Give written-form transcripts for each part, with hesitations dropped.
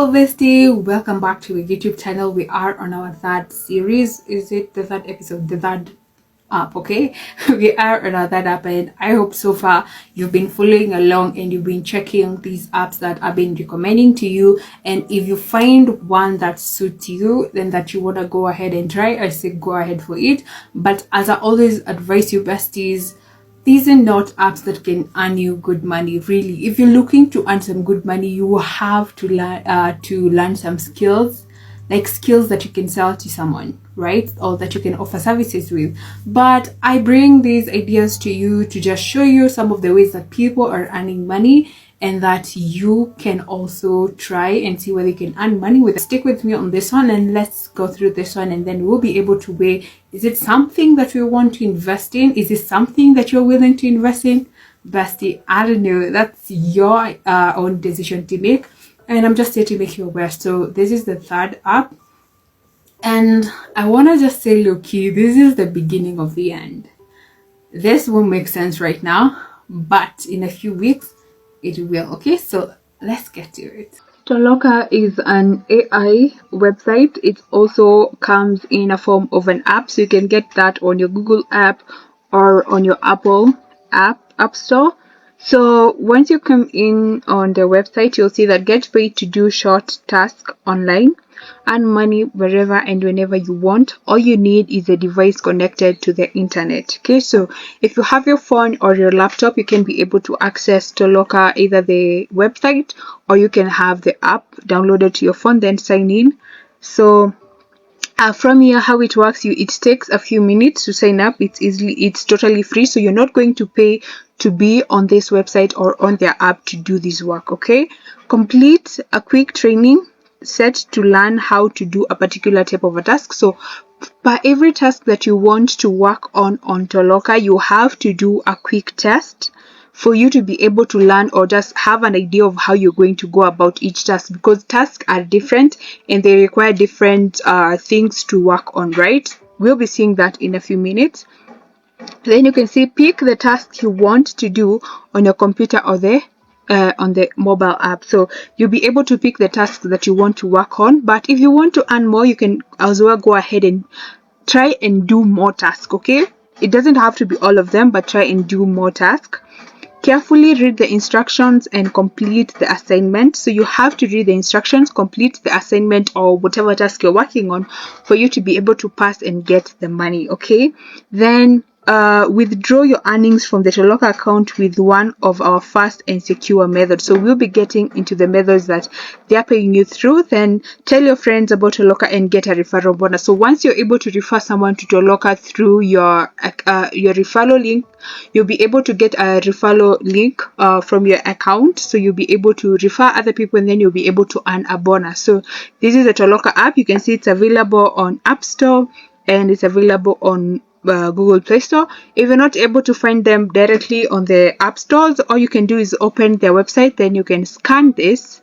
Hello bestie, welcome back to the YouTube channel. We are on our third series. Is it the third episode? The third app, okay? We are on our third app, and I hope so far you've been following along and you've been checking these apps that I've been recommending to you. And if you find one that suits you, then that you want to go ahead and try, I say go ahead for it. But as I always advise you besties, these are not apps that can earn you good money. Really, if you're looking to earn some good money, you will have to learn some skills, like skills that you can sell to someone, right? Or that you can offer services with. But I bring these ideas to you to just show you some of the ways that people are earning money, and that you can also try and see whether you can earn money with it. Stick with me on this one and let's go through this one, and then we'll be able to weigh, is it something that we want to invest in? Is it something that you're willing to invest in? Bestie, I don't know. That's your own decision to make, and I'm just here to make you aware. So this is the third app, and I want to just say, look-key, this is the beginning of the end. This won't make sense right now, but in a few weeks it will. Okay, so let's get to it. Toloka is an AI website. It also comes in a form of an app, so you can get that on your Google app or on your Apple app store. So once you come in on the website, you'll see that get paid to do short tasks online, earn money wherever and whenever you want. All you need is a device connected to the internet. Okay, so if you have your phone or your laptop, you can be able to access Toloka, either the website or you can have the app downloaded to your phone, then sign in. So from here, how it works, it takes a few minutes to sign up. It's totally free, so you're not going to pay to be on this website or on their app to do this work. Okay, complete a quick training set to learn how to do a particular type of a task. So by every task that you want to work on Toloka, you have to do a quick test for you to be able to learn or just have an idea of how you're going to go about each task, because tasks are different and they require different things to work on, right? We'll be seeing that in a few minutes. Then you can see, pick the task you want to do on your computer or on the mobile app. So you'll be able to pick the tasks that you want to work on, but if you want to earn more, you can as well go ahead and try and do more tasks. Okay, it doesn't have to be all of them, but try and do more tasks. Carefully read the instructions and complete the assignment. So you have to read the instructions, complete the assignment or whatever task you're working on for you to be able to pass and get the money. Okay, then withdraw your earnings from the Toloka account with one of our fast and secure methods. So we'll be getting into the methods that they are paying you through. Then tell your friends about Toloka and get a referral bonus. So once you're able to refer someone to Toloka through your referral link, you'll be able to get a referral link from your account. So you'll be able to refer other people, and then you'll be able to earn a bonus. So this is the Toloka app. You can see it's available on App Store and it's available on Google Play Store. If you're not able to find them directly on the app stores, all you can do is open their website, then you can scan this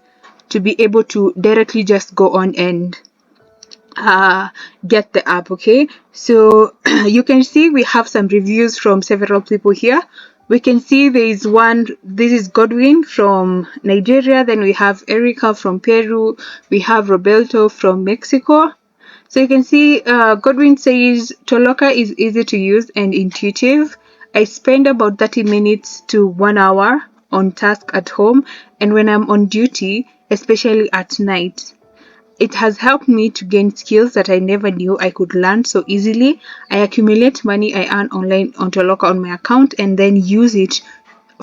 to be able to directly just go on and get the app. Okay, so you can see we have some reviews from several people here. We can see there is one, this is Godwin from Nigeria, then we have Erica from Peru, we have Roberto from Mexico. So you can see Godwin says Toloka is easy to use and intuitive. I spend about 30 minutes to 1 hour on task at home and when I'm on duty, especially at night. It has helped me to gain skills that I never knew I could learn so easily. I accumulate money I earn online on Toloka on my account and then use it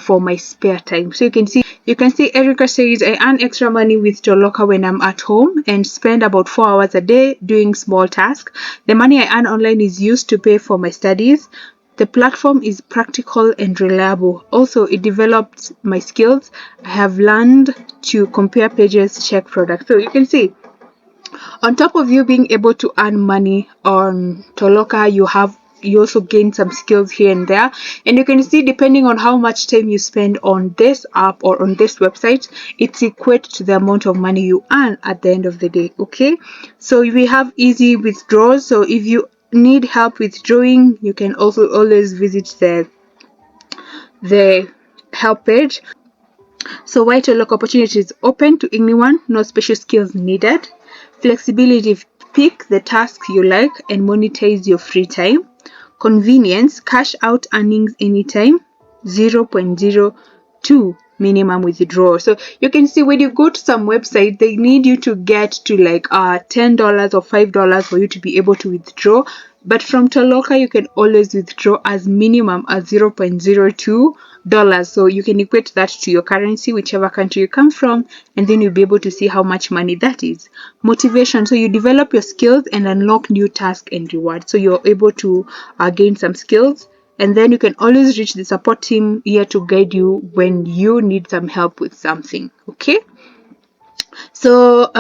for my spare time. So you can see Erica says, I earn extra money with Toloka when I'm at home and spend about 4 hours a day doing small tasks. The money I earn online is used to pay for my studies. The platform is practical and reliable. Also, it developed my skills. I have learned to compare pages, check products. So you can see, on top of you being able to earn money on Toloka, you also gain some skills here and there, and you can see depending on how much time you spend on this app or on this website, it's equate to the amount of money you earn at the end of the day. Okay, so we have easy withdrawals. So if you need help withdrawing, you can also always visit the help page. So white or local opportunities open to anyone, no special skills needed. Flexibility, pick the tasks you like and monetize your free time. Convenience, cash out earnings anytime. 0.02 minimum withdrawal. So you can see when you go to some website, they need you to get to like $10 or $5 for you to be able to withdraw. But from Toloka, you can always withdraw as minimum as $0.02. So you can equate that to your currency, whichever country you come from, and then you'll be able to see how much money that is. Motivation, so you develop your skills and unlock new tasks and rewards. So you're able to gain some skills, and then you can always reach the support team here to guide you when you need some help with something. Okay. So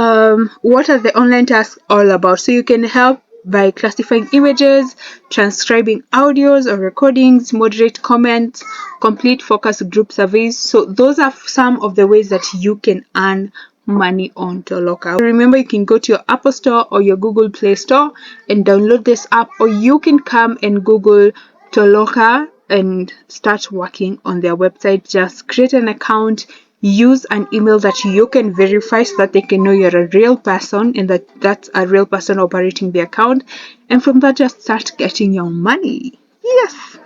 what are the online tasks all about? So you can help by classifying images, transcribing audios or recordings, moderate comments, complete focus group surveys. So those are some of the ways that you can earn money on Toloka. Remember, you can go to your Apple Store or your Google Play Store and download this app, or you can come and Google Toloka and start working on their website. Just create an account, use an email that you can verify so that they can know you're a real person and that's a real person operating the account, and from that just start getting your money. Yes.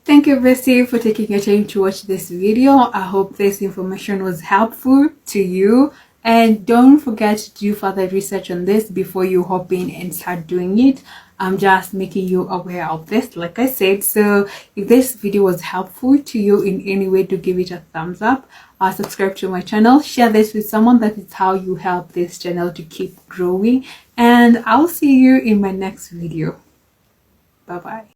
Thank you, Bessie, for taking your time to watch this video. I hope this information was helpful to you. And don't forget to do further research on this before you hop in and start doing it. I'm just making you aware of this, like I said. So if this video was helpful to you in any way, do give it a thumbs up. Subscribe to my channel. Share this with someone. That is how you help this channel to keep growing. And I'll see you in my next video. Bye-bye.